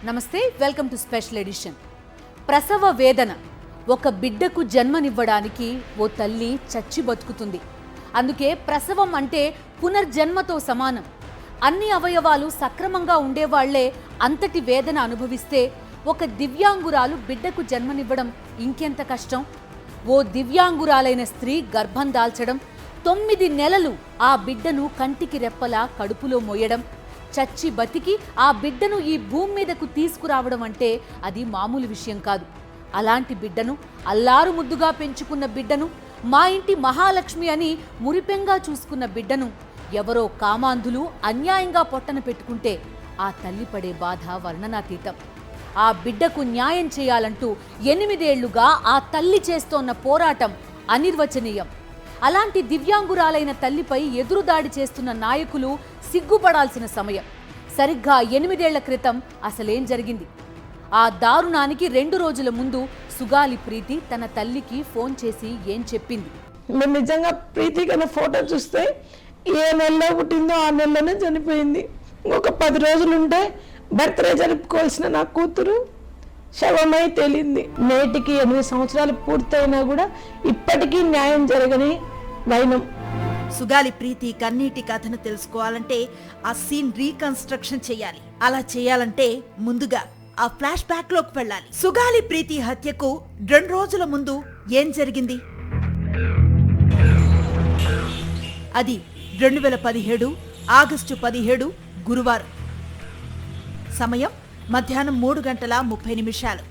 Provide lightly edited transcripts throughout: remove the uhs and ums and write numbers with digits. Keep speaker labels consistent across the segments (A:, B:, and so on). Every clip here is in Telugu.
A: నమస్తే, వెల్కమ్ టు స్పెషల్ ఎడిషన్. ప్రసవ వేదన. ఒక బిడ్డకు జన్మనివ్వడానికి ఓ తల్లి చచ్చి బతుకుతుంది. అందుకే ప్రసవం అంటే పునర్జన్మతో సమానం. అన్ని అవయవాలు సక్రమంగా ఉండేవాళ్లే అంతటి వేదన అనుభవిస్తే ఒక దివ్యాంగురాలు బిడ్డకు జన్మనివ్వడం ఇంకెంత కష్టం. ఓ దివ్యాంగురాలైన స్త్రీ గర్భం దాల్చడం, 9 నెలలు ఆ బిడ్డను కంటికి రెప్పలా కడుపులో మోయడం, చచ్చి బతికి ఆ బిడ్డను ఈ భూమి మీదకు తీసుకురావడం అంటే అది మామూలు విషయం కాదు. అలాంటి బిడ్డను, అల్లారు ముద్దుగా పెంచుకున్న బిడ్డను, మా ఇంటి మహాలక్ష్మి అని మురిపెంగా చూసుకున్న బిడ్డను ఎవరో కామాంధులు అన్యాయంగా పొట్టన పెట్టుకుంటే ఆ తల్లి పడే బాధ వర్ణనాతీతం. ఆ బిడ్డకు న్యాయం చేయాలంటూ 8 ఏళ్లుగా ఆ తల్లి చేస్తోన్న పోరాటం అనిర్వచనీయం. అలాంటి దివ్యాంగురాలైన తల్లిపై ఎదురుదాడి చేస్తున్న నాయకులు సిగ్గుపడాల్సిన సమయం. సరిగ్గా 8 ఏళ్ల క్రితం అసలేం జరిగింది? ఆ దారుణానికి 2 రోజుల ముందు సుగాలి ప్రీతి తన తల్లికి ఫోన్ చేసి ఏం చెప్పింది?
B: మేము నిజంగా ప్రీతి కన్నా ఫోటో చూస్తే ఏ నెలలో పుట్టిందో ఆ నెలలోనే చనిపోయింది. ఒక 10 రోజులుంటే బర్త్డే జరుపుకోవాల్సిన నా కూతురు శవమై తేలింది. నేటికి 8 సంవత్సరాలు పూర్తయినా కూడా ఇప్పటికీ న్యాయం జరగని వైనం.
C: సుగాలి ప్రీతి కన్నీటి కథను తెలుసుకోవాలంటే ఆ సీన్ రీకన్స్ట్రక్షన్ చేయాలి. అలా చేయాలంటే ముందుగా ఆ ఫ్లాష్ బ్యాక్ లోకి వెళ్ళాలి. సుగాలి ప్రీతి హత్యకు 2 రోజుల ముందు ఏం జరిగింది? అది 2017 ఆగస్టు 17 గురువారం. సమయం మధ్యాహ్నం 3:30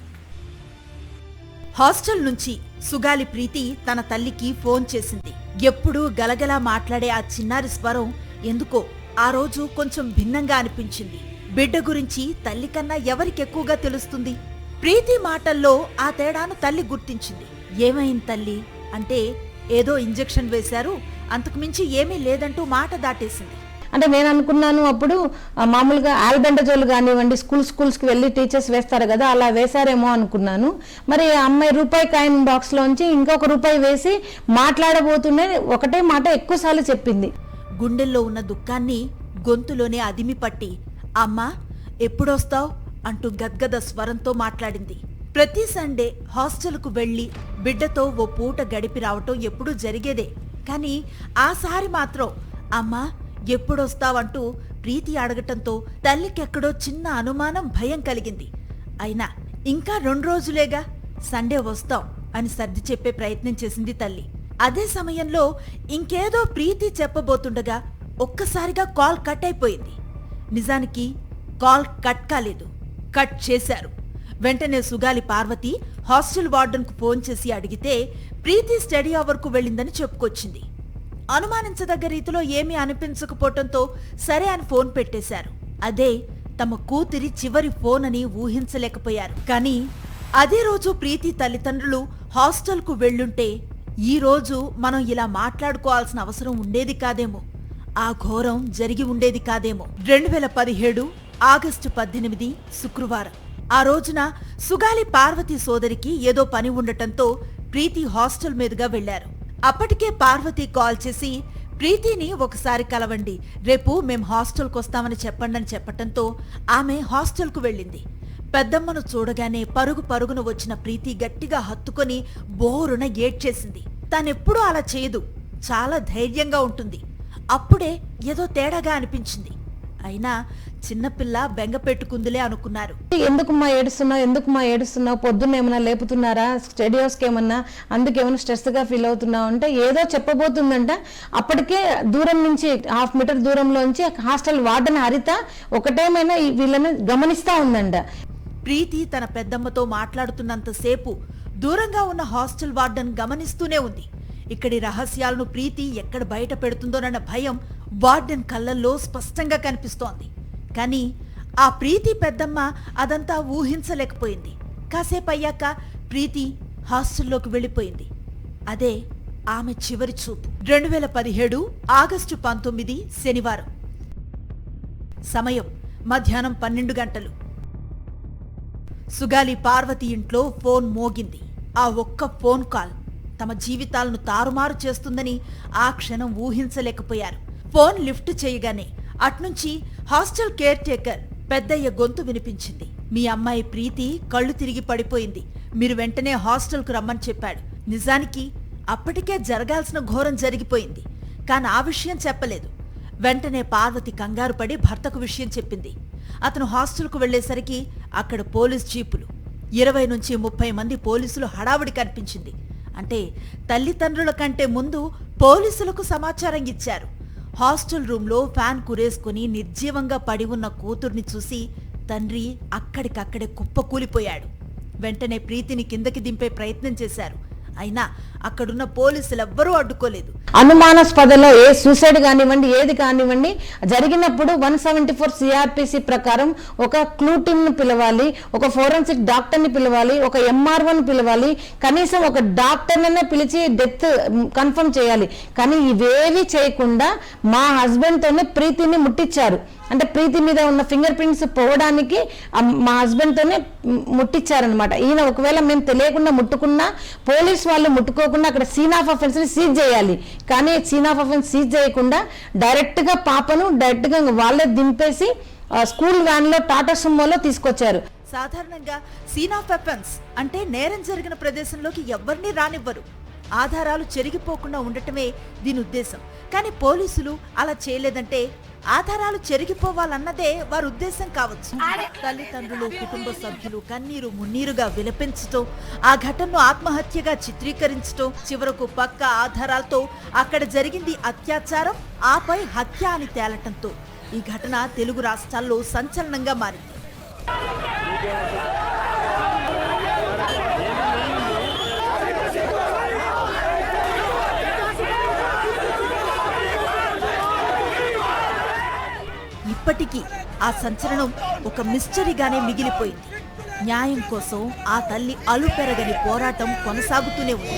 C: హాస్టల్ నుంచి సుగాలి ప్రీతి తన తల్లికి ఫోన్ చేసింది. ఎప్పుడూ గలగలా మాట్లాడే ఆ చిన్నారి స్వరం ఎందుకో ఆ రోజు కొంచెం భిన్నంగా అనిపించింది. బిడ్డ గురించి తల్లి కన్నా ఎవరికెక్కువగా తెలుస్తుంది? ప్రీతి మాటల్లో ఆ తేడాను తల్లి గుర్తించింది. ఏమైంది తల్లి అంటే, ఏదో ఇంజెక్షన్ వేశారు, అంతకుమించి ఏమీ లేదంటూ మాట దాటేసింది.
B: అంటే నేను అనుకున్నాను అప్పుడు మామూలుగా ఆల్బెండజోల్ కానివ్వండి స్కూల్స్కి వెళ్ళి టీచర్స్ వేస్తారు కదా, అలా వేశారేమో అనుకున్నాను. మరి అమ్మాయి రూపాయి కాయిన్ బాక్స్లోంచి ఇంకొక రూపాయి వేసి మాట్లాడబోతుండే ఒకటే మాట ఎక్కువసార్లు చెప్పింది.
C: గుండెల్లో ఉన్న దుఃఖాన్ని గొంతులోనే అదిమి పట్టి, అమ్మా ఎప్పుడొస్తావ్ అంటూ గద్గద స్వరంతో మాట్లాడింది. ప్రతి సండే హాస్టల్కు వెళ్లి బిడ్డతో ఓ పూట గడిపి రావటం ఎప్పుడూ జరిగేదే. కానీ ఆసారి మాత్రం అమ్మా ఎప్పుడొస్తావంటూ ప్రీతి అడగటంతో తల్లికెక్కడో చిన్న అనుమానం, భయం కలిగింది. అయినా ఇంకా 2 రోజులేగా, సండే వస్తాం అని సర్ది చెప్పే ప్రయత్నం చేసింది తల్లి. అదే సమయంలో ఇంకేదో ప్రీతి చెప్పబోతుండగా ఒక్కసారిగా కాల్ కట్ అయిపోయింది. నిజానికి కాల్ కట్ కాలేదు, కట్ చేశారు. వెంటనే సుగాలి పార్వతి హాస్టల్ వార్డెన్కు ఫోన్ చేసి అడిగితే ప్రీతి స్టడీ అవర్కు వెళ్ళిందని చెప్పుకొచ్చింది. అనుమానించదగ్గ రీతిలో ఏమీ అనిపించకపోవటంతో సరే అని ఫోన్ పెట్టేశారు. అదే తమ కూతురి చివరి ఫోన్ అని ఊహించలేకపోయారు. కానీ అదే రోజు ప్రీతి తల్లిదండ్రులు హాస్టల్కు వెళ్ళుంటే ఈ రోజు మనం ఇలా మాట్లాడుకోవాల్సిన అవసరం ఉండేది కాదేమో, ఆ ఘోరం జరిగి ఉండేది కాదేమో. 2017 ఆగస్టు 18 శుక్రవారం. ఆ రోజున సుగాలి పార్వతి సోదరికి ఏదో పని ఉండటంతో ప్రీతి హాస్టల్ మీదుగా వెళ్లారు. అప్పటికే పార్వతి కాల్ చేసి ప్రీతిని ఒకసారి కలవండి, రేపు మేం హాస్టల్కు వస్తామని చెప్పండి అని చెప్పటంతో ఆమె హాస్టల్కు వెళ్ళింది. పెద్దమ్మను చూడగానే పరుగు పరుగున వచ్చిన ప్రీతి గట్టిగా హత్తుకొని బోరున ఏడ్చేసింది. తానెప్పుడూ అలా చేయదు, చాలా ధైర్యంగా ఉంటుంది. అప్పుడే ఏదో తేడాగా అనిపించింది. అయినా చిన్నపిల్ల బెంగ పెట్టుకుందిలే అనుకున్నారు.
B: ఎందుకుమ్మా ఏడుస్తున్నావు, పొద్దున్న ఏమన్నా లేపుతున్నారా, స్టడీస్కి ఏమన్నా, అందుకేమన్నా స్ట్రెస్గా ఫీల్ అవుతున్నావు అంటే ఏదో చెప్పబోతుందంట. అప్పటికే దూరం నుంచి 1/2 మీటర్ దూరంలోంచి హాస్టల్ వార్డెన్ హరిత ఒకటేమైనా వీళ్ళని గమనిస్తా ఉందంట.
C: ప్రీతి తన పెద్దమ్మతో మాట్లాడుతున్నంతసేపు దూరంగా ఉన్న హాస్టల్ వార్డెన్ గమనిస్తూనే ఉంది. ఇక్కడి రహస్యాలను ప్రీతి ఎక్కడ బయట పెడుతుందోనన్న భయం వార్డెన్ కళ్ళల్లో స్పష్టంగా కనిపిస్తోంది. కానీ ఆ ప్రీతి పెద్దమ్మ అదంతా ఊహించలేకపోయింది. కాసేపు అయ్యాక ప్రీతి హాస్టల్లోకి వెళ్ళిపోయింది. అదే ఆమె చివరి చూపు. 2017 ఆగస్టు 19 శనివారం. సమయం మధ్యాహ్నం 12 గంటలు. సుగాలి పార్వతి ఇంట్లో ఫోన్ మోగింది. ఆ ఒక్క ఫోన్ కాల్ తమ జీవితాలను తారుమారు చేస్తుందని ఆ క్షణం ఊహించలేకపోయారు. ఫోన్ లిఫ్ట్ చేయగానే అట్నుంచి హాస్టల్ కేర్ టేకర్ పెద్దయ్య గొంతు వినిపించింది. మీ అమ్మాయి ప్రీతి కళ్ళు తిరిగి పడిపోయింది, మీరు వెంటనే హాస్టల్కు రమ్మని చెప్పాడు. నిజానికి అప్పటికే జరగాల్సిన ఘోరం జరిగిపోయింది, కానీ ఆ విషయం చెప్పలేదు. వెంటనే పార్వతి కంగారు పడి భర్తకు విషయం చెప్పింది. అతను హాస్టల్కు వెళ్లేసరికి అక్కడ పోలీస్ జీపులు, 20 నుంచి 30 మంది పోలీసులు హడావుడి కనిపించింది. అంటే తల్లిదండ్రుల కంటే ముందు పోలీసులకు సమాచారం ఇచ్చారు. హాస్టల్ రూంలో ఫ్యాన్ కురేసుకుని నిర్జీవంగా పడి ఉన్న కూతుర్ని చూసి తండ్రి అక్కడికక్కడే కుప్పకూలిపోయాడు. వెంటనే ప్రీతిని కిందకి దింపే ప్రయత్నం చేశారు. అయినా అక్కడున్న పోలీసులెవ్వరూ అడ్డుకోలేదు.
D: అనుమానాస్పదలో ఏ సూసైడ్ కానివ్వండి, ఏది కానివ్వండి జరిగినప్పుడు 174 సిఆర్పిసి ప్రకారం ఒక క్లూ టీమ్ ని పిలవాలి, ఒక ఫోరెన్సిక్ డాక్టర్ ని పిలవాలి, ఒక ఎంఆర్ఓని పిలవాలి, కనీసం ఒక డాక్టర్నే పిలిచి డెత్ కన్ఫర్మ్ చేయాలి. కానీ ఇవేవి చేయకుండా మా హస్బెండ్ తోనే ప్రీతిని ముట్టించారు. అంటే ప్రీతి మీద ఉన్న ఫింగర్ ప్రింట్స్ పోవడానికి మా హస్బెండ్ తోనే ముట్టించారనమాట. ఈయన ఒకవేళ మేము తెలియకుండా ముట్టుకున్నా పోలీస్ వాళ్ళు ముట్టుకోకుండా అక్కడ సీన్ ఆఫ్ అఫెన్స్ ని సీజ్ చేయాలి. కానీ సీన్ ఆఫ్ అఫెన్స్ సీజ్ చేయకుండా డైరెక్ట్ గా పాపను డైరెక్ట్ గా వాళ్ళే దింపేసి స్కూల్ వ్యాన్ లో టాటా సుమోలో తీసుకొచ్చారు.
C: సాధారణంగా సీన్ ఆఫ్ అఫెన్స్ అంటే నేరం జరిగిన ప్రదేశంలోకి ఎవరిని రానివ్వరు, ఆధారాలు చెరిగిపోకుండా ఉండటమే దీని ఉద్దేశం. కానీ పోలీసులు అలా చేయలేదంటే ఆధారాలు చెరిగిపోవాలన్నదే వారి ఉద్దేశం కావచ్చు. తల్లిదండ్రులు, కుటుంబ సభ్యులు కన్నీరు మున్నీరుగా విలపించటం, ఆ ఘటనను ఆత్మహత్యగా చిత్రీకరించటం, చివరకు పక్క ఆధారాలతో అక్కడ జరిగింది అత్యాచారం, ఆపై హత్య అని తేలటంతో ఈ ఘటన తెలుగు రాష్ట్రాల్లో సంచలనంగా మారింది. ఇప్పటికీ ఆ సంచలనం ఒక మిస్టరీగానే మిగిలిపోయింది. న్యాయం కోసం ఆ తల్లి అలుపెరగని పోరాటం కొనసాగుతూనే ఉంది.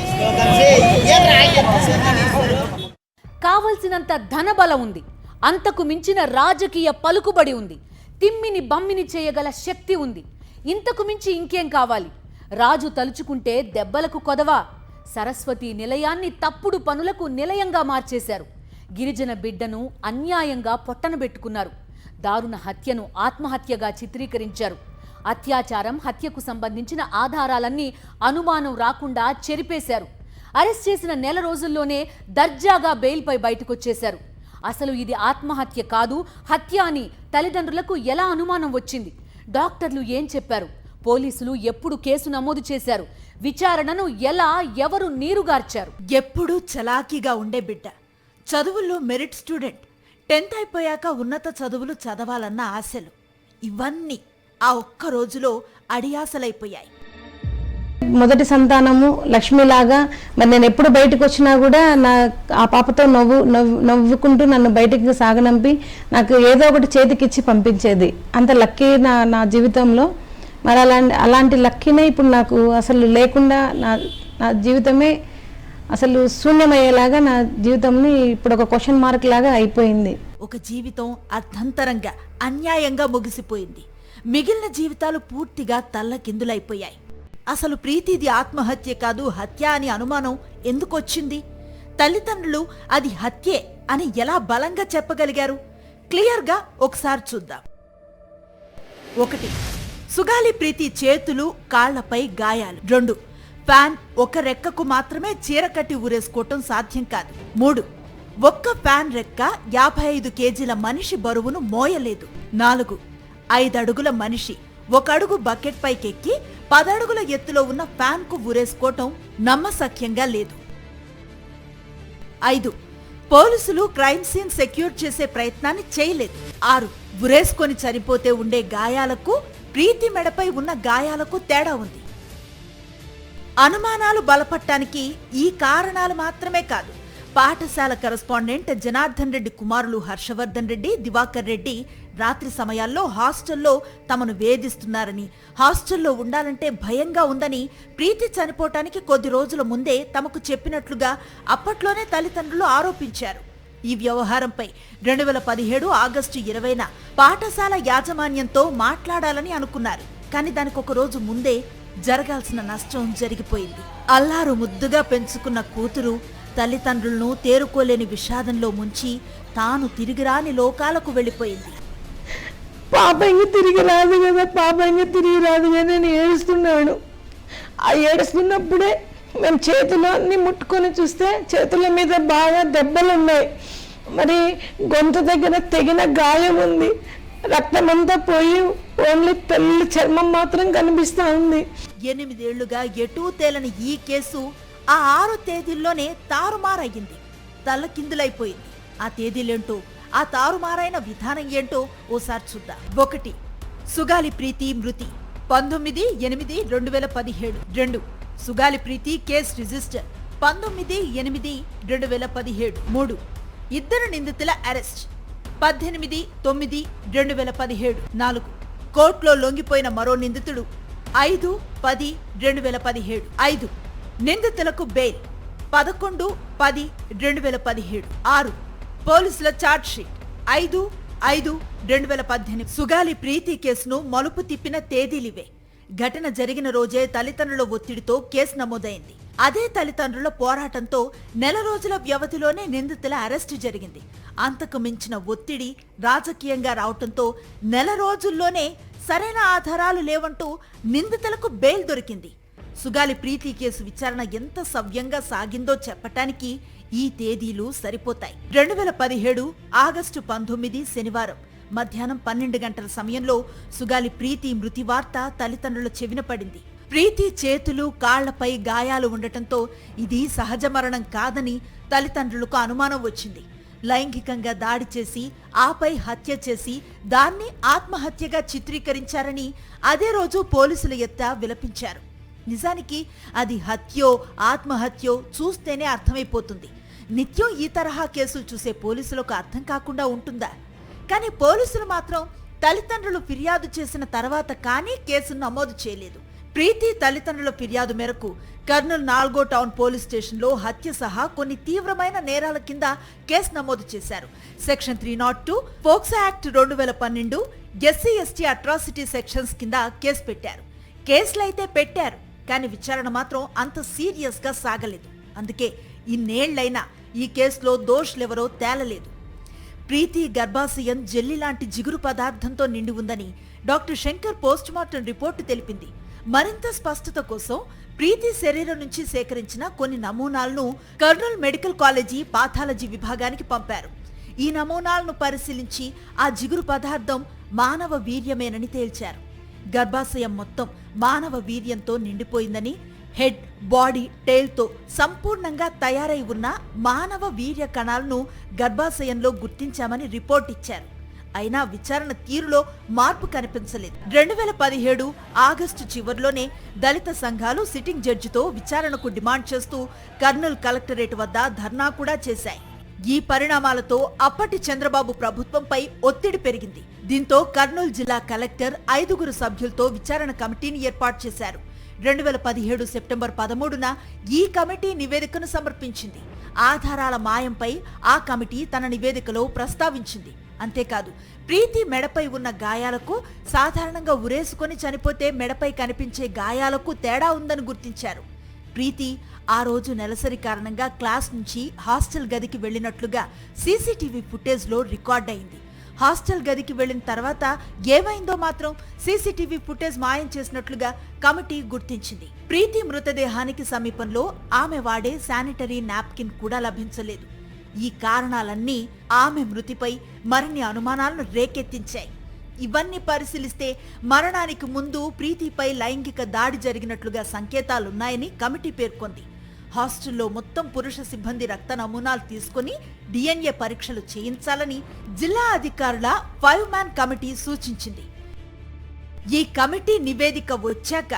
A: కావలసినంత ధనబలం ఉంది, అంతకు మించిన రాజకీయ పలుకుబడి ఉంది, తిమ్మిని బమ్మిని చేయగల శక్తి ఉంది. ఇంతకు మించి ఇంకేం కావాలి? రాజు తలుచుకుంటే దెబ్బలకు కొదవా? సరస్వతి నిలయాన్ని తప్పుడు పనులకు నిలయంగా మార్చేశారు. గిరిజన బిడ్డను అన్యాయంగా పొట్టనబెట్టుకున్నారు. దారుణ హత్యను ఆత్మహత్యగా చిత్రీకరించారు. అత్యాచారం, హత్యకు సంబంధించిన ఆధారాలన్నీ అనుమానం రాకుండా చెరిపేశారు. అరెస్ట్ చేసిన నెల రోజుల్లోనే దర్జాగా బెయిల్పై బయటకొచ్చేశారు. అసలు ఇది ఆత్మహత్య కాదు, హత్య అని తల్లిదండ్రులకు ఎలా అనుమానం వచ్చింది? డాక్టర్లు ఏం చెప్పారు? పోలీసులు ఎప్పుడు కేసు నమోదు చేశారు? విచారణను ఎలా, ఎవరు నీరుగార్చారు?
C: ఎప్పుడూ చలాకీగా ఉండే బిడ్డ, చదువుల్లో మెరిట్ స్టూడెంట్, 10th అయిపోయాక ఉన్నత చదువులు చదవాలన్న ఆశలు, ఇవన్నీ ఆ ఒక్క రోజులో అడియాసలైపోయాయి.
D: మొదటి సంతానము లక్ష్మిలాగా మరి నేను ఎప్పుడు బయటకు వచ్చినా కూడా ఆ పాపతో నవ్వుకుంటూ నన్ను బయటికి సాగనంపి నాకు ఏదో ఒకటి చేతికిచ్చి పంపించేది. అంత లక్కీ నా జీవితంలో. మరి అలాంటి లక్కీనే ఇప్పుడు నాకు అసలు లేకుండా నా జీవితమే అసలు శూన్యమయ్యేలాగా నా జీవితంని ఇప్పుడు ఒక క్వశ్చన్ మార్క్ లాగా అయిపోయింది.
C: ఒక జీవితం అర్థంతరంగా అన్యాయంగా ముగిసిపోయింది. మిగిలిన జీవితాలు పూర్తిగా తల్లకిందులైపోయాయి. అసలు ప్రీతిది ఆత్మహత్య కాదు, హత్య అని అనుమానం ఎందుకొచ్చింది? తల్లిదండ్రులు అది హత్యే అని ఎలా బలంగా చెప్పగలిగారు? క్లియర్గా ఒకసారి చూద్దాం. 1. సుగాలి ప్రీతి చేతులు, కాళ్లపై గాయాలు. 2. ఫ్యాన్ ఒక రెక్కకు మాత్రమే చీర కట్టి ఊరేసుకోవటం సాధ్యం కాదు. 3. ఒక్క ఫ్యాన్ రెక్క 55 కేజీల మనిషి బరువును మోయలేదు. 4. 5 అడుగుల మనిషి 1 అడుగు బకెట్ పైకెక్కి 10 అడుగుల ఎత్తులో ఉన్న ఫ్యాన్ కు ఊరేసుకోవటం నమ్మశక్యంగా లేదు. 5. పోలీసులు క్రైమ్ సీన్ సెక్యూర్ చేసే ప్రయత్నాన్ని చేయలేదు. 6. ఉరేసుకొని చనిపోతే ఉండే గాయాలకు ప్రీతి మెడపై ఉన్న గాయాలకు తేడా ఉంది. అనుమానాలు బలపట్టానికి ఈ కారణాలు మాత్రమే కాదు. పాఠశాల కరెస్పాండెంట్ జనార్దన్ రెడ్డి కుమారులు హర్షవర్ధన్ రెడ్డి, దివాకర్ రెడ్డి రాత్రి సమయాల్లో హాస్టల్లో తమను వేధిస్తున్నారని, హాస్టల్లో ఉండాలంటే భయంగా ఉందని, ప్రీతి చనిపోవటానికి కొద్ది రోజుల ముందే తమకు చెప్పినట్లుగా అప్పట్లోనే తల్లిదండ్రులు ఆరోపించారు. ఈ వ్యవహారంపై 2017 ఆగస్టు 20న పాఠశాల యాజమాన్యంతో మాట్లాడాలని అనుకున్నారు. కానీ దానికి ఒక రోజు ముందే జరగాల్సిన నష్టం జరిగిపోయింది. అల్లారు ముద్దుగా పెంచుకున్న కూతురు తల్లిదండ్రులను తేరుకోలేని విషాదంలో ముంచి తాను తిరిగిరాని లోకాలకు వెళ్ళిపోయింది.
B: పాప ఇంక తిరిగి రాదు కదా, పాప ఇంక తిరిగి రాదు కదా నేను ఏడుస్తున్నాడు. ఆ ఏడుస్తున్నప్పుడే మేము చేతులు అన్ని ముట్టుకొని చూస్తే చేతుల మీద బాగా దెబ్బలు ఉన్నాయి. మరి గొంతు దగ్గర తెగిన గాయం ఉంది. రక్తం అంతా పోయి ఓన్లీ తెల్ల చర్మం మాత్రం కనిపిస్తా ఉంది.
C: 8 ఏళ్లుగా ఎటూ తేలని ఈ కేసు ఆ 6 తేదీల్లోనే తారుమారయ్యింది, తల్లకిందులైపోయింది. ఆ తేదీలేంటో, ఆ తారుమారైన విధానం ఏంటో ఓసారి చూద్దాం. 1. సుగాలి ప్రీతి మృతి 19/8/2017. 2. సుగాలి ప్రీతి కేసు రిజిస్టర్ 19/8/2017. 3. ఇద్దరు నిందితుల అరెస్ట్ 18/9/2017. 4. కోర్టులో లొంగిపోయిన మరో నిందితుడు 5/10/2017. 5. నిందితులకు బెయిల్ 11/10/2017. 6. పోలీసుల ఛార్జ్షీట్ 5/5/2018. సుగాలి ప్రీతి కేసును మలుపు తిప్పిన తేదీలివే. ఘటన జరిగిన రోజే తల్లిదండ్రుల ఒత్తిడితో కేసు నమోదైంది. అదే తల్లిదండ్రుల పోరాటంతో నెల రోజుల వ్యవధిలోనే నిందితుల అరెస్టు జరిగింది. అంతకు మించిన ఒత్తిడి రాజకీయంగా రావటంతో నెల రోజుల్లోనే సరైన ఆధారాలు లేవంటూ నిందితులకు బెయిల్ దొరికింది. సుగాలి ప్రీతి కేసు విచారణ ఎంత సవ్యంగా సాగిందో చెప్పటానికి ఈ తేదీలు సరిపోతాయి. 2017 ఆగస్టు 19 శనివారం మధ్యాహ్నం 12 గంటల సమయంలో సుగాలి ప్రీతి మృతి వార్త తల్లిదండ్రుల చెవిన పడింది. ప్రీతి చేతులు కాళ్లపై గాయాలు ఉండటంతో ఇది సహజ మరణం కాదని తల్లిదండ్రులకు అనుమానం వచ్చింది. లైంగికంగా దాడి చేసి ఆపై హత్య చేసి దాన్ని ఆత్మహత్యగా చిత్రీకరించారని అదే రోజు పోలీసుల ఎత్త విలపించారు. నిజానికి అది హత్యో ఆత్మహత్యో చూస్తేనే అర్థమైపోతుంది. నిత్యం ఈ తరహా కేసులు చూసే పోలీసులకు అర్థం కాకుండా ఉంటుందా? కానీ పోలీసులు మాత్రం తల్లిదండ్రులు ఫిర్యాదు చేసిన తర్వాత కానీ కేసు నమోదు చేయలేదు. ప్రీతి తల్లిదండ్రుల ఫిర్యాదు మేరకు కర్నూలు 4వ టౌన్ పోలీస్ స్టేషన్లో హత్య సహా కొన్ని తీవ్రమైన నేరాల కింద కేసు నమోదు చేశారు. Section 302 POCSO act 2012 SC/ST atrocity sections కింద కేసు పెట్టారు. కేసులైతే పెట్టారు, కానీ విచారణ మాత్రం అంత సీరియస్ గా సాగలేదు. అందుకే ఇన్నేళ్లైనా ఈ కేసులో దోషులెవరో తేలలేదు. ప్రీతి గర్భాశయం జెల్లి లాంటి జిగురు పదార్థంతో నిండి ఉందని డాక్టర్ శంకర్ పోస్టుమార్టం రిపోర్టు తెలిపింది. మరింత స్పష్టత కోసం ప్రీతి శరీరం నుంచి సేకరించిన కొన్ని నమూనాలను కర్నూలు మెడికల్ కాలేజీ పాథాలజీ విభాగానికి పంపారు. ఈ నమూనాలను పరిశీలించి ఆ జిగురు పదార్థం మానవ వీర్యమేనని తేల్చారు. గర్భాశయం మొత్తం మానవ వీర్యంతో నిండిపోయిందని, హెడ్, బాడీ, టెయిల్తో సంపూర్ణంగా తయారై ఉన్న మానవ వీర్య కణాలను గర్భాశయంలో గుర్తించామని రిపోర్ట్ ఇచ్చారు. అయినా విచారణ తీరులో మార్పు కనిపించలేదు. 2017 ఆగస్టు చివరిలోనే దళిత సంఘాలు సిట్టింగ్ జడ్జితో విచారణకు డిమాండ్ చేస్తూ కర్నూలు కలెక్టరేట్ వద్ద ధర్నా కూడా చేశాయి. ఈ పరిణామాలతో అప్పటి చంద్రబాబు ప్రభుత్వంపై ఒత్తిడి పెరిగింది. దీంతో కర్నూలు జిల్లా కలెక్టర్ 5 సభ్యులతో విచారణ కమిటీని ఏర్పాటు చేశారు. 2017 సెప్టెంబర్ 13న ఈ కమిటీ నివేదికను సమర్పించింది. ఆధారాల మాయంపై ఆ కమిటీ తన నివేదికలో ప్రస్తావించింది. అంతేకాదు, ప్రీతి మెడపై ఉన్న గాయాలకు సాధారణంగా ఉరేసుకొని చనిపోతే మెడపై కనిపించే గాయాలకు తేడా ఉందని గుర్తించారు. ప్రీతి ఆ రోజు నెలసరి కారణంగా క్లాస్ నుంచి హాస్టల్ గదికి వెళ్లినట్లుగా సీసీటీవీ ఫుటేజ్లో రికార్డ్ అయింది. హాస్టల్ గదికి వెళ్లిన తర్వాత ఏమైందో మాత్రం సీసీటీవీ ఫుటేజ్ మాయం చేసినట్లుగా కమిటీ గుర్తించింది. ప్రీతి మృతదేహానికి సమీపంలో ఆమె వాడే శానిటరీ నాప్కిన్ కూడా లభించలేదు. ఈ కారణాలన్నీ ఆమె మృతిపై మరిన్ని అనుమానాలను రేకెత్తించాయి. ఇవన్నీ పరిశీలిస్తే మరణానికి ముందు ప్రీతిపై లైంగిక దాడి జరిగినట్లుగా సంకేతాలున్నాయని కమిటీ పేర్కొంది. హాస్టల్లో మొత్తం పురుష సిబ్బంది రక్త నమూనాలు తీసుకుని DNA పరీక్షలు చేయించాలని జిల్లా అధికారుల 5 మ్యాన్ కమిటీ సూచించింది. ఈ కమిటీ నివేదిక వచ్చాక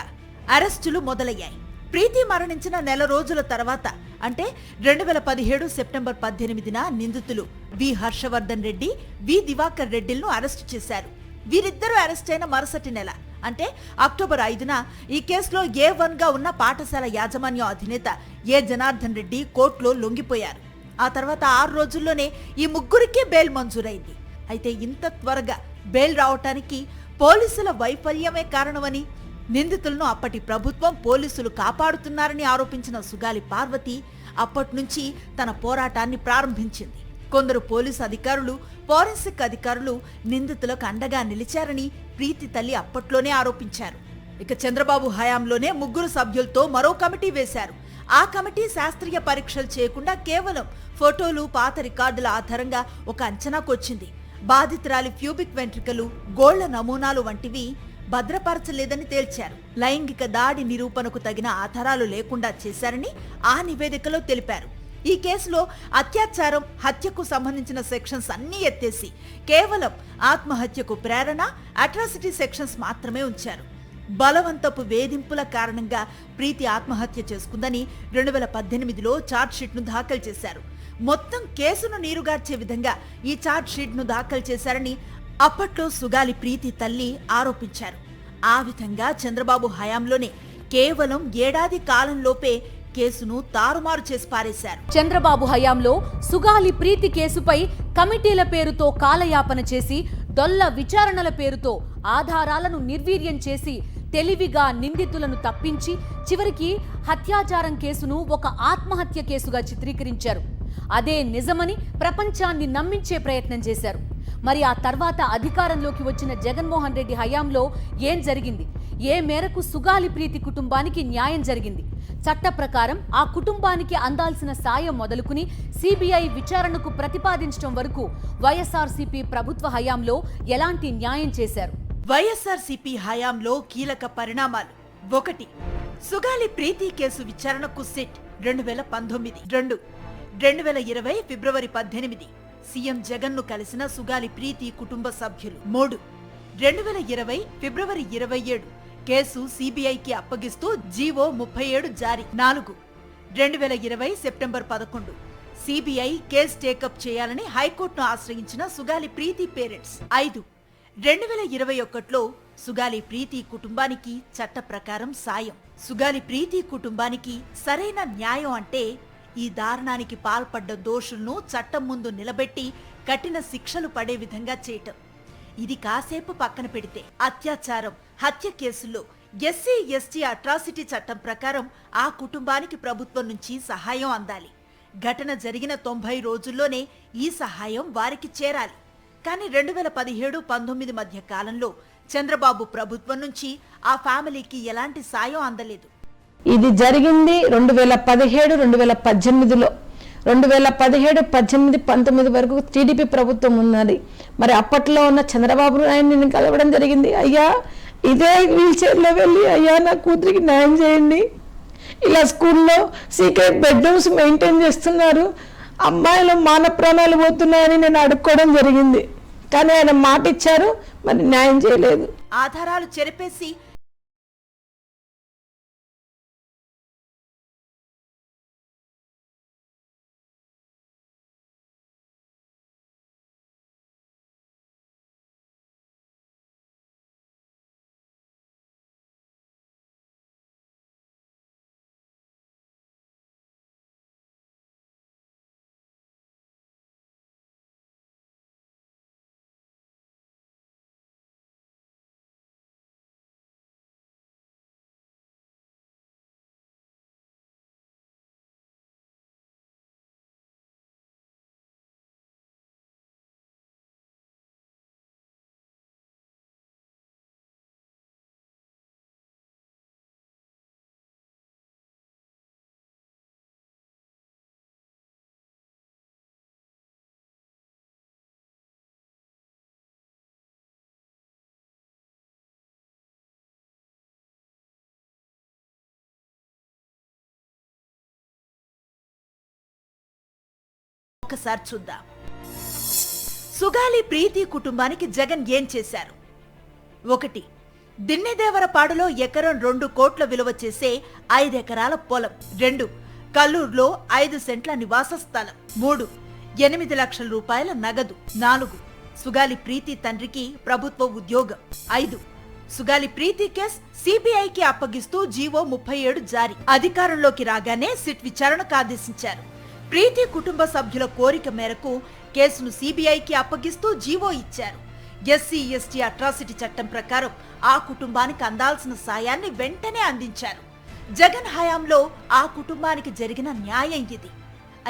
C: అరెస్టులు మొదలయ్యాయి. ప్రీతి మరణించిన నెల రోజుల తర్వాత అంటే 2017 సెప్టెంబర్ 18న నిందితులు వి హర్షవర్ధన్ రెడ్డి, వి దివాకర్ రెడ్డిలను అరెస్టు చేశారు. వీరిద్దరూ అరెస్ట్ అయిన మరుసటి నెల అంటే అక్టోబర్ 5న ఈ కేసులో A1గా ఉన్న పాఠశాల యాజమాన్యం అధినేత ఏ జనార్దన్ రెడ్డి కోర్టులో లొంగిపోయారు. ఆ తర్వాత 6 రోజుల్లోనే ఈ ముగ్గురికి బెయిల్ మంజూరైంది. అయితే ఇంత త్వరగా బెయిల్ రావటానికి పోలీసుల వైఫల్యమే కారణమని, నిందితులను అప్పటి ప్రభుత్వం పోలీసులు కాపాడుతున్నారని ఆరోపించిన సుగాలి పార్వతి అప్పట్నుంచి తన పోరాటాన్ని ప్రారంభించింది. కొందరు పోలీసు అధికారులు, ఫోరెన్సిక్ అధికారులు నిందితులకు అండగా నిలిచారని ప్రీతి తల్లి అప్పట్లోనే ఆరోపించారు. ఇక చంద్రబాబు హయాంలోనే 3 సభ్యులతో మరో కమిటీ వేశారు. ఆ కమిటీ శాస్త్రీయ పరీక్షలు చేయకుండా కేవలం ఫోటోలు, పాత రికార్డుల ఆధారంగా ఒక అంచనాకొచ్చింది. బాధితురాలి ప్యూబిక్ వెంట్రుకలు, గోళ్ల నమూనాలు వంటివి భద్రపరచలేదని తేల్చారు. లైంగిక దాడి నిరూపణకు తగిన ఆధారాలు లేకుండా చేశారని ఆ నివేదికలో తెలిపారు. ఈ కేసులో అత్యాచారం, హత్యకు సంబంధించిన సెక్షన్స్ అన్నీ ఎత్తేసి కేవలం ఆత్మహత్యకు ప్రేరణ, అట్రాసిటీ సెక్షన్స్ మాత్రమే ఉంచారు. బలవంతపు వేధింపుల కారణంగా ప్రీతి ఆత్మహత్య చేసుకుందని 2018లో ఛార్జ్షీట్ను దాఖలు చేశారు. మొత్తం కేసును నీరుగార్చే విధంగా ఈ ఛార్జ్షీట్ను దాఖలు చేశారని అప్పట్లో సుగాలి ప్రీతి తల్లి ఆరోపించారు. ఆ విధంగా చంద్రబాబు హయాంలోనే కేవలం ఏడాది కాలంలోపే కేసును తారుమారు చేసి పారేశారు.
A: చంద్రబాబు హయాంలో సుగాలి ప్రీతి కేసుపై కమిటీల పేరుతో కాలయాపన చేసి, డొల్ల విచారణల పేరుతో ఆధారాలను నిర్వీర్యం చేసి, తెలివిగా నిందితులను తప్పించి, చివరికి హత్యాచారం కేసును ఒక ఆత్మహత్య కేసుగా చిత్రీకరించారు. అదే నిజమని ప్రపంచాన్ని నమ్మించే ప్రయత్నం చేశారు. మరి ఆ తర్వాత అధికారంలోకి వచ్చిన జగన్మోహన్ రెడ్డి హయాంలో ఏం జరిగింది? ఏ మేరకు సుగాలి ప్రీతి కుటుంబానికి న్యాయం జరిగింది? చట్ట ప్రకారం ఆ కుటుంబానికి అందాల్సిన సాయం మొదలుకుని సిబిఐ విచారణకు ప్రతిపాదించడం వరకు వైఎస్ఆర్సీపీ ప్రభుత్వ హయాంలో ఎలాంటి న్యాయం చేశారు?
C: వైఎస్ఆర్సీపీ హయాంలో కీలక పరిణామాలు. 1. సుగాలి ప్రీతి కేసు విచారణకు సిట్ 2019. 2. 2020 ఫిబ్రవరి 18 సీఎం జగన్ను కలిసిన సుగాలి ప్రీతి కుటుంబ సభ్యులు. 3. 2020 ఫిబ్రవరి 27 కేసు సిబిఐకి అప్పగిస్తూ జీవో 37 జారీ. 4. 2020 సెప్టెంబర్ 11 సిబిఐ కేసు టేకప్ చేయాలని హైకోర్టును ఆశ్రయించిన సుగాలి ప్రీతి పేరెంట్స్. 5. 2021లో సుగాలి ప్రీతి కుటుంబానికి చట్ట ప్రకారం సాయం. సుగాలి ప్రీతి కుటుంబానికి సరైన న్యాయం అంటే ఈ దారుణానికి పాల్పడ్డ దోషులను చట్టం ముందు నిలబెట్టి కఠిన శిక్షలు పడే విధంగా చేయటం. ఇది కాసేపు పక్కన పెడితే అత్యాచారం, హత్య కేసుల్లో ఎస్సీ ఎస్టీ అట్రాసిటీ చట్టం ప్రకారం ఆ కుటుంబానికి ప్రభుత్వం నుంచి సహాయం అందాలి. ఘటన జరిగిన 90 రోజుల్లోనే ఈ సహాయం వారికి చేరాలి. కానీ 2017-19 మధ్య కాలంలో చంద్రబాబు ప్రభుత్వం నుంచి ఆ ఫ్యామిలీకి ఎలాంటి సాయం అందలేదు.
D: ఇది జరిగింది 2017-2018లో. 2017, 18, 19 వరకు టీడీపీ ప్రభుత్వం ఉన్నది. మరి అప్పట్లో ఉన్న చంద్రబాబు నాయుడిని కలవడం జరిగింది. అయ్యా, ఇదే వీల్ చైర్లో వెళ్ళి, అయ్యా నా కూతురికి న్యాయం చేయండి, ఇలా స్కూల్లో సీక్రెట్ బెడ్రూమ్స్ మెయింటైన్ చేస్తున్నారు, అమ్మాయిలు మాన ప్రాణాలు పోతున్నాయని నేను అడుక్కోవడం జరిగింది. కానీ ఆయన మాట ఇచ్చారు, మరి న్యాయం చేయలేదు.
C: ఆధారాలు చెరిపేసి ఒకసారి చూద్దాం. సుగాలి ప్రీతి కుటుంబానికి జగన్ ఏం చేశారు? 1. దిన్నెదేవరపాడులో ఎకరం 2 కోట్ల విలువ చేసే 5 ఎకరాల పొలం. 2. కల్లూరులో 5 సెంట్ల నివాస స్థలం. 3. 8 లక్షల రూపాయల నగదు. 4. సుగాలి ప్రీతి తండ్రికి ప్రభుత్వ ఉద్యోగం. 5. సుగాలి ప్రీతి కేసు సిబిఐకి అప్పగిస్తూ జీవో 37 జారీ. అధికారంలోకి రాగానే సిట్ విచారణకు ఆదేశించారు. ప్రీతి కుటుంబ సభ్యుల కోరిక మేరకు కేసును సిబిఐకి అప్పగిస్తూ జీవో ఇచ్చారు. ఎస్సీ ఎస్టీ అట్రాసిటీ చట్టం ప్రకారం ఆ కుటుంబానికి అందాల్సిన సాయాన్ని వెంటనే అందించారు. జగన్ హయాంలో ఆ కుటుంబానికి జరిగిన న్యాయం ఇది.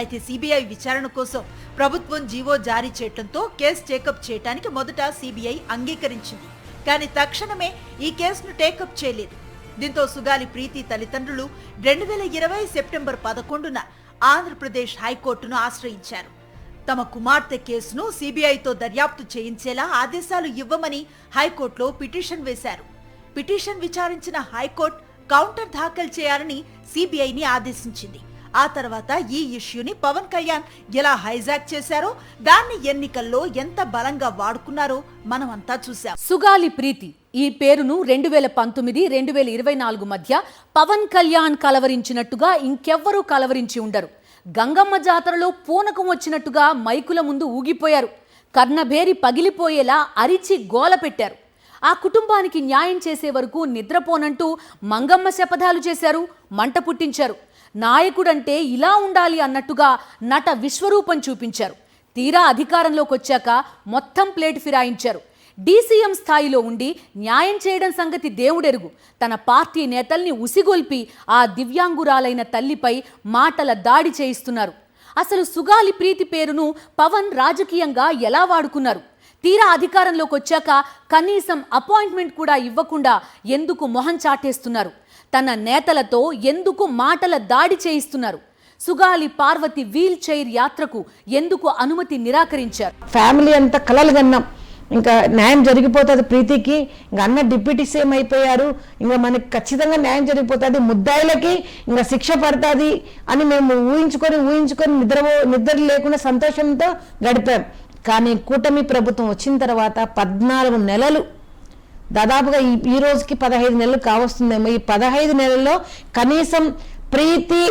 C: అయితే సిబిఐ విచారణ కోసం ప్రభుత్వం జీవో జారీ చేయడంతో కేసు టేకప్ చేయడానికి మొదట సిబిఐ అంగీకరించింది. కానీ తక్షణమే ఈ కేసును టేకప్ చేయలేదు. దీంతో సుగాలి ప్రీతి తల్లిదండ్రులు 2020 సెప్టెంబర్ 11న ఆంధ్రప్రదేశ్ హైకోర్టును ఆశ్రయించారు. తమ కుమార్తె కేసును సిబిఐతో దర్యాప్తు చేయించేలా ఆదేశాలు ఇవ్వమని హైకోర్టులో పిటిషన్ వేశారు. పిటిషన్ విచారించిన హైకోర్టు కౌంటర్ దాఖలు చేయాలని సిబిఐని ఆదేశించింది. ఆ తర్వాత ఈ ఇష్యూని పవన్ కళ్యాణ్ ఎలా హైజాక్ చేశారో, దాన్ని ఎన్నికల్లో ఎంత బలంగా వాడుకున్నారో మనమంతా చూశాం.
A: సుగాలి ప్రీతి ఈ పేరును 2019-2024 మధ్య పవన్ కళ్యాణ్ కలవరించినట్టుగా ఇంకెవ్వరూ కలవరించి ఉండరు. గంగమ్మ జాతరలో పూనకం వచ్చినట్టుగా మైకుల ముందు ఊగిపోయారు. కర్ణభేరి పగిలిపోయేలా అరిచి గోల పెట్టారు. ఆ కుటుంబానికి న్యాయం చేసే వరకు నిద్రపోనంటూ మంగమ్మ శపథాలు చేశారు, మంట పుట్టించారు. నాయకుడంటే ఇలా ఉండాలి అన్నట్టుగా నట విశ్వరూపం చూపించారు. తీరా అధికారంలోకి వచ్చాక మొత్తం ప్లేట్ ఫిరాయించారు. డీసీఎం స్థాయిలో ఉండి న్యాయం చేయడం సంగతి దేవుడెరుగు. తన పార్టీ నేతల్ని ఉసిగొల్పి ఆ దివ్యాంగురాలైన తల్లిపై మాటల దాడి చేయిస్తున్నారు. అసలు సుగాలి ప్రీతి పేరును పవన్ రాజకీయంగా ఎలా వాడుకున్నారు? తీరా అధికారంలోకి వచ్చాక కనీసం అపాయింట్మెంట్ కూడా ఇవ్వకుండా ఎందుకు మొహం చాటేస్తున్నారు? తన నేతలతో ఎందుకు మాటల దాడి చేయిస్తున్నారు? సుగాలి పార్వతి వీల్ చైర్ యాత్రకు ఎందుకు అనుమతి నిరాకరించారు?
D: ఫ్యామిలీ అంతా కలలు కన్నాం, ఇంకా న్యాయం జరిగిపోతుంది ప్రీతికి, ఇంకా అన్న డిప్యూటీ సీఎం అయిపోయారు, ఇంకా మనకి ఖచ్చితంగా న్యాయం జరిగిపోతుంది, ముద్దాయిలకి ఇంకా శిక్ష పడుతుంది అని మేము ఊహించుకొని నిద్ర లేకుండా సంతోషంతో గడిపాం. కానీ కూటమి ప్రభుత్వం వచ్చిన తర్వాత 14 నెలలు, దాదాపుగా ఈ రోజుకి 15 నెలలు కావస్తుందేమో, ఈ 15 నెలల్లో కనీసం ప్రీతి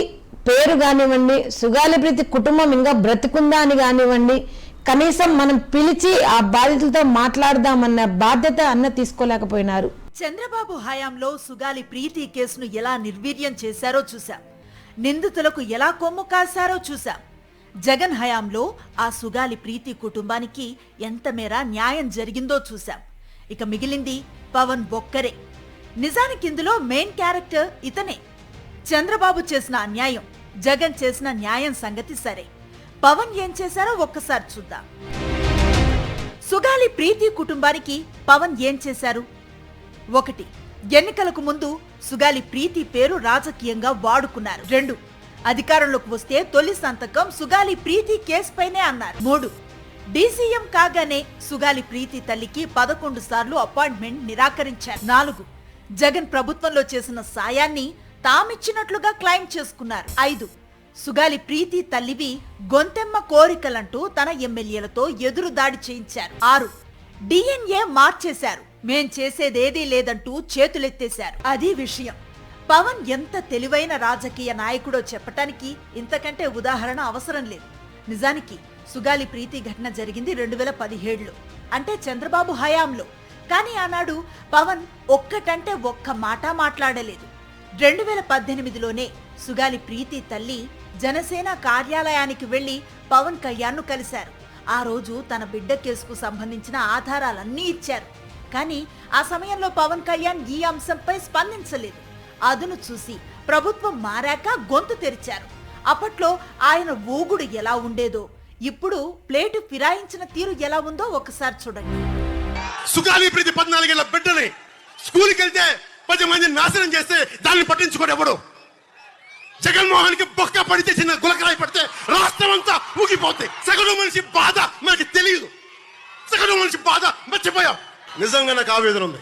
D: పేరు కానివ్వండి, సుగాలి ప్రీతి కుటుంబం ఇంకా బ్రతికుందా అని కానివ్వండి, కనీసం మనం పిలిచి ఆ బాధితులతో మాట్లాడదామన్న బాధ్యత అన్న తీసుకోలేకపోయినారు.
C: చంద్రబాబు హయాంలో సుగాలి ప్రీతి కేసును ఎలా నిర్వీర్యం చేశారో చూశాం. నిందితులకు ఎలా కొమ్ము కాశారో చూశాం. జగన్ హయాంలో ఆ సుగాలి ప్రీతి కుటుంబానికి ఎంత మేర న్యాయం జరిగిందో చూశాం. ఇక మిగిలింది పవన్ ఒక్కరే. నిజానికి ఇందులో మెయిన్ క్యారెక్టర్ ఇతనే. చంద్రబాబు చేసిన అన్యాయం, జగన్ చేసిన న్యాయం సంగతి సరే, పవన్ ఏం చేశారో ఒక్కసారి చూద్దాం. సుగాలి ప్రీతి కుటుంబానికి పవన్ ఏం చేశారు? 1. ఎన్నికలకు ముందు సుగాలి ప్రీతి పేరు రాజకీయంగా వాడుకున్నారు. 2. అధికారంలోకి వస్తే తొలి సంతకం సుగాలి ప్రీతి కేసుపైనే అన్నారు. 3. డీసీఎం కాగానే సుగాలి ప్రీతి తల్లికి 11 సార్లు అపాయింట్మెంట్ నిరాకరించారు. 4. జగన్ ప్రభుత్వంలో చేసిన సాయాన్ని తామిచ్చినట్లుగా క్లెయిమ్ చేసుకున్నారు. 5. సుగాలి ప్రీతి తల్లివి గొంతెమ్మ కోరికలంటూ తన ఎమ్మెల్యేలతో ఎదురు దాడి చేయించారు. 6. డిఎన్ఏ మార్చేశారు, మేం చేసేదేదీ లేదంటూ చేతులెత్తేశారు. అది విషయం. పవన్ ఎంత తెలివైన రాజకీయ నాయకుడో చెప్పటానికి ఇంతకంటే ఉదాహరణ అవసరం లేదు. నిజానికి సుగాలి ప్రీతి ఘటన జరిగింది 2017లో, అంటే చంద్రబాబు హయాంలో. కానీ ఆనాడు పవన్ ఒక్కటంటే ఒక్క మాట మాట్లాడలేదు. 2018లోనే సుగాలి ప్రీతి తల్లి జనసేన కార్యాలయానికి వెళ్లి పవన్ కళ్యాణ్ను కలిశారు. ఆ రోజు తన బిడ్డ కేసుకు సంబంధించిన ఆధారాలన్నీ ఇచ్చారు. కానీ ఆ సమయంలో పవన్ కళ్యాణ్ ఈ అంశంపై స్పందించలేదు. అదును చూసి ప్రభుత్వం మారాక గొంతు తెరిచారు. అప్పట్లో ఆయన ఊగుడు ఎలా ఉండేదో, ఇప్పుడు ప్లేటు ఫిరాయించిన తీరు ఎలా ఉందో ఒకసారి చూడండి.
E: సుగాలి ప్రీతి 14 ఏళ్ల బిడ్డని స్కూల్కి వెళ్తే 10 మందిని నాశనం చేస్తే దాన్ని పట్టించుకోడు ఎవడు? జగన్మోహన్ కి బొక్క పడితే, చిన్న గులకరాయి పడితే రాష్ట్రం అంతా ఊగిపోతాయి. సగటు మనిషి బాధ మనకి తెలియదు. సగటు మనిషి బాధ మర్చిపోయాం. నిజంగా నాకు ఆవేదన ఉంది,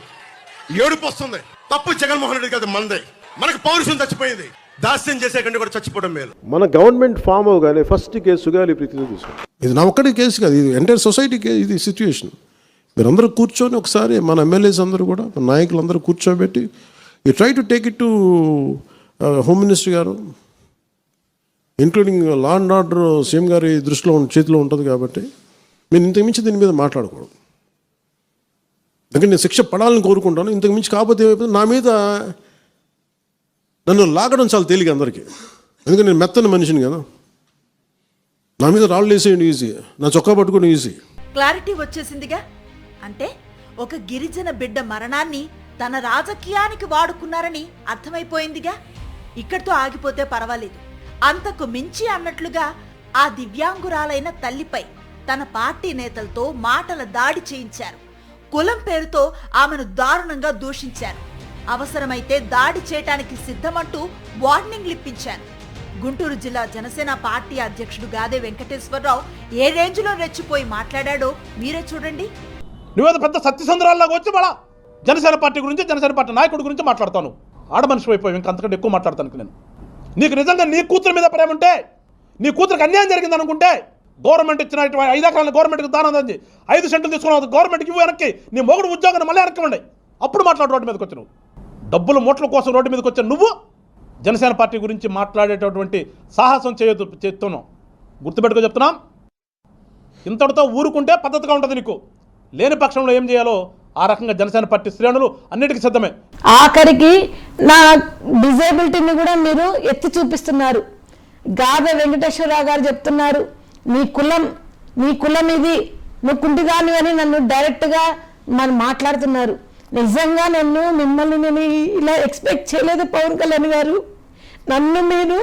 E: ఏడుపు వస్తుంది. తప్పు జగన్మోహన్ రెడ్డి కాదు, మనదే. మనకు పౌరుషం చచ్చిపోయింది. దాస్యం చేసే కంటే కూడా చచ్చిపోవడం మేలు.
F: మన గవర్నమెంట్ ఫామ్ అవగానే ఫస్ట్ కేసు సుగాలి ప్రీతితో తీసుకుంటాం. ఇది నా ఒక్కటి కేసు కాదు, ఇది ఎంటైర్ సొసైటీకి ఇది సిచ్యువేషన్. మీరందరూ కూర్చొని ఒకసారి మన ఎమ్మెల్యేస్ అందరూ కూడా, మన నాయకులందరూ కూర్చోబెట్టి you try to take it to home minister garu, including law and order CM గారి దృష్టిలో చేతిలో ఉంటుంది. కాబట్టి నేను ఇంతకు మించి దీని మీద మాట్లాడకూడదు. ఎందుకంటే నేను శిక్ష పడాలని కోరుకుంటాను. ఇంతకు మించి కాకపోతే ఏమైపోతుంది, నా మీద నన్ను లాగడం చాలా తేలిక అందరికీ. ఎందుకంటే నేను మెత్తని మనిషిని కదా, నా మీద రాళ్ళు వేసేయండి ఈజీ, నా చొక్కా పట్టుకుని ఈజీ.
C: క్లారిటీ వచ్చేసిందిగా. అంటే ఒక గిరిజన బిడ్డ మరణాన్ని తన రాజకీయానికి వాడుకున్నారని అర్థమైపోయిందిగా. ఇక్కడితో ఆగిపోతే పర్వాలేదు, అంతకు మించి అన్నట్లుగా ఆ దివ్యాంగురాలైన తల్లిపై తన పార్టీ నేతలతో మాటల దాడి చేయించారు. కులం పేరుతో ఆమెను దారుణంగా దూషించారు. అవసరమైతే దాడి చేయటానికి సిద్ధమంటూ వార్నింగ్లు ఇప్పించారు. గుంటూరు జిల్లా జనసేన పార్టీ అధ్యక్షుడు గాదే వెంకటేశ్వరరావు ఏ రేంజ్లో రెచ్చిపోయి మాట్లాడాడో మీరే చూడండి.
G: నువ్వేదో పెద్ద సత్యసంద్రాల్లాగా వచ్చి మళ్ళా జనసేన పార్టీ గురించి, జనసేన పార్టీ నాయకుడి గురించి మాట్లాడతాను. ఆడమనిషి అయిపోయి ఇంకా అంతకంటే ఎక్కువ మాట్లాడతాను నేను. నీకు నిజంగా నీ కూతురు మీద ప్రేమ ఉంటే, నీ కూతురికి అన్యాయం జరిగింది అనుకుంటే, గవర్నమెంట్ ఇచ్చిన 5 ఎకరాలను గవర్నమెంట్కి దానం అంది, 5 సెంట్లు తీసుకున్నావు గవర్నమెంట్కి ఇవ్వు, వెనక్కి నీ మొగుడు ఉద్యోగాన్ని మళ్ళీ వెనక్కి ఉండే, అప్పుడు మాట్లాడు. రోడ్డు మీదకి వచ్చి నువ్వు డబ్బులు మూటల కోసం రోడ్డు మీదకి వచ్చాను. నువ్వు జనసేన పార్టీ గురించి మాట్లాడేటటువంటి సాహసం చేస్తున్నావు. గుర్తుపెట్టుకో చెప్తున్నాం. ఇంతటితో ఊరుకుంటే పద్ధతిగా ఉంటుంది. నీకు లేని పక్షంలో ఏం చేయాలో ఆ రకంగా జనసేన పార్టీ శ్రేణులు అన్నిటికీ సిద్ధమే.
D: ఆఖరికి నా డిజేబిలిటీని కూడా మీరు ఎత్తి చూపిస్తున్నారు. గాదే వెంకటేశ్వరరావు గారు చెప్తున్నారు, నీ కులం ఇది, నువ్వు కుంటిదాని అని నన్ను డైరెక్ట్గా మనం మాట్లాడుతున్నారు. నిజంగా మిమ్మల్ని నేను ఇలా ఎక్స్పెక్ట్ చేయలేదు పవన్ కళ్యాణ్ గారు. నన్ను మీరు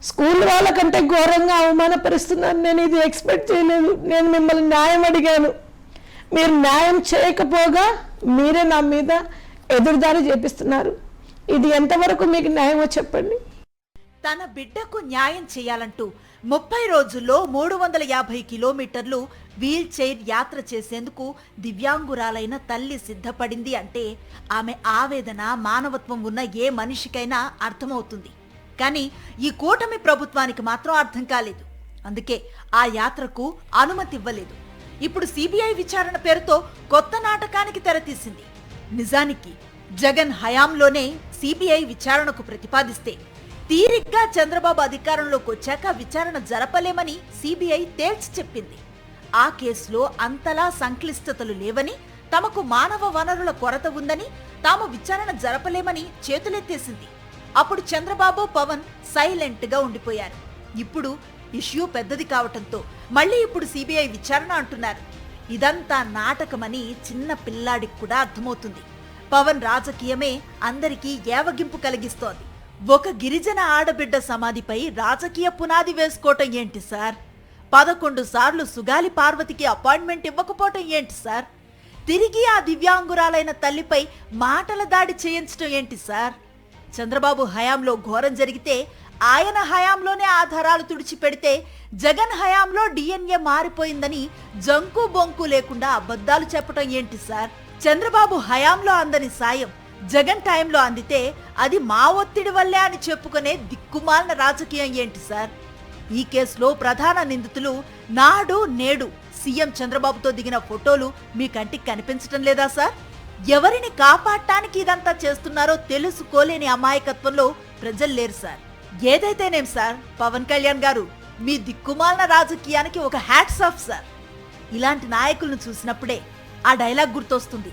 D: స్కూల్ వాళ్ళకంటే ఘోరంగా అవమానపరుస్తున్నారు. నేను ఇది ఎక్స్పెక్ట్ చేయలేదు. నేను మిమ్మల్ని న్యాయం అడిగాను, మీరు న్యాయం చేయకపోగా మీరే నా మీద ఎదురుదాడి చేపిస్తున్నారు. ఇది ఎంతవరకు మీకు న్యాయమో చెప్పండి.
C: తన బిడ్డకు న్యాయం చేయాలంటూ 30 రోజుల్లో 350 కిలోమీటర్లు వీల్ చైర్ యాత్ర చేసేందుకు దివ్యాంగురాలైన తల్లి సిద్ధపడింది అంటే ఆమె ఆవేదన, మానవత్వం ఉన్న ఏ మనిషికైనా అర్థమవుతుంది. కానీ ఈ కూటమి ప్రభుత్వానికి మాత్రం అర్థం కాలేదు. అందుకే ఆ యాత్రకు అనుమతి ఇవ్వలేదు. ఇప్పుడు సిబిఐ విచారణ పేరుతో కొత్త నాటకానికి తెరతీసింది. నిజానికి జగన్ హయాంలోనే సిబిఐ విచారణకు ప్రతిపాదిస్తే తీరిగ్గా చంద్రబాబు అధికారంలోకి వచ్చాక విచారణ జరపలేమని సిబిఐ తేల్చి చెప్పింది. ఆ కేసులో అంతలా సంక్లిష్టతలు లేవని, తమకు మానవ వనరుల కొరత ఉందని, తాము విచారణ జరపలేమని చేతులెత్తేసింది. అప్పుడు చంద్రబాబు, పవన్ సైలెంట్ గా ఉండిపోయారు. ఇప్పుడు ఇష్యూ పెద్దది కావటంతో మళ్ళీ ఇప్పుడు సిబిఐ విచారణ అంటున్నారు. ఇదంతా నాటకమని చిన్న పిల్లాడికి కూడా అర్థమవుతుంది. పవన్ రాజకీయమే అందరికీ ఏవగింపు కలిగిస్తోంది. ఒక గిరిజన ఆడబిడ్డ సమాధిపై రాజకీయ పునాది వేసుకోవటం ఏంటి సార్? 11 సార్లు సుగాలి పార్వతికి అపాయింట్మెంట్ ఇవ్వకపోవటం ఏంటి సార్? తిరిగి ఆ దివ్యాంగురాలైన తల్లిపై మాటల దాడి చేయించడం ఏంటి సార్? చంద్రబాబు హయాంలో ఘోరం జరిగితే ఆయన హయాంలోనే ఆధారాలు తుడిచిపెడితే, జగన్ హయాంలో డిఎన్ఏ మారిపోయిందని జంకు బొంకు లేకుండా అబద్ధాలు చెప్పటం ఏంటి సార్? చంద్రబాబు హయాంలో అందని సాయం జగన్ టైంలో అందితే అది మా ఒత్తిడి వల్లే అని చెప్పుకునే దిక్కుమాలిన రాజకీయం ఏంటి సార్? ఈ కేసులో ప్రధాన నిందితులు నాడు నేడు సీఎం చంద్రబాబుతో దిగిన ఫోటోలు మీ కంటికి కనిపించటం లేదా సార్? ఎవరిని కాపాడటానికి ఇదంతా చేస్తున్నారో తెలుసుకోలేని అమాయకత్వంలో ప్రజలు లేరు సార్. ఏదైతేనేం సార్, పవన్ కళ్యాణ్ గారు, మీ దిక్కుమాలిన రాజకీయానికి ఒక హ్యాట్స్ ఆఫ్ సార్. ఇలాంటి నాయకులను చూసినప్పుడే ఆ డైలాగ్ గుర్తొస్తుంది,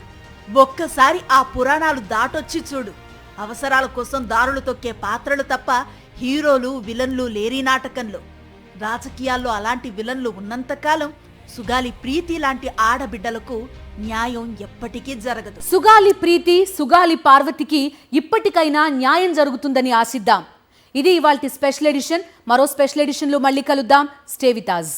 C: ఒక్కసారి ఆ పురాణాలు దాటొచ్చి చూడు. అవసరాల కోసం దారులు తొక్కే పాత్రలు తప్ప హీరోలు, విలన్లు లేరి నాటకంలో. రాజకీయాల్లో అలాంటి విలన్లు ఉన్నంతకాలం సుగాలి ప్రీతి లాంటి ఆడబిడ్డలకు న్యాయం ఎప్పటికీ జరగదు.
A: సుగాలి ప్రీతి, సుగాలి పార్వతికి ఇప్పటికైనా న్యాయం జరుగుతుందని ఆశిద్దాం. ఇది ఇవాల్టి స్పెషల్ ఎడిషన్. మరో స్పెషల్ ఎడిషన్లో మళ్ళీ కలుద్దాం. Stay with us.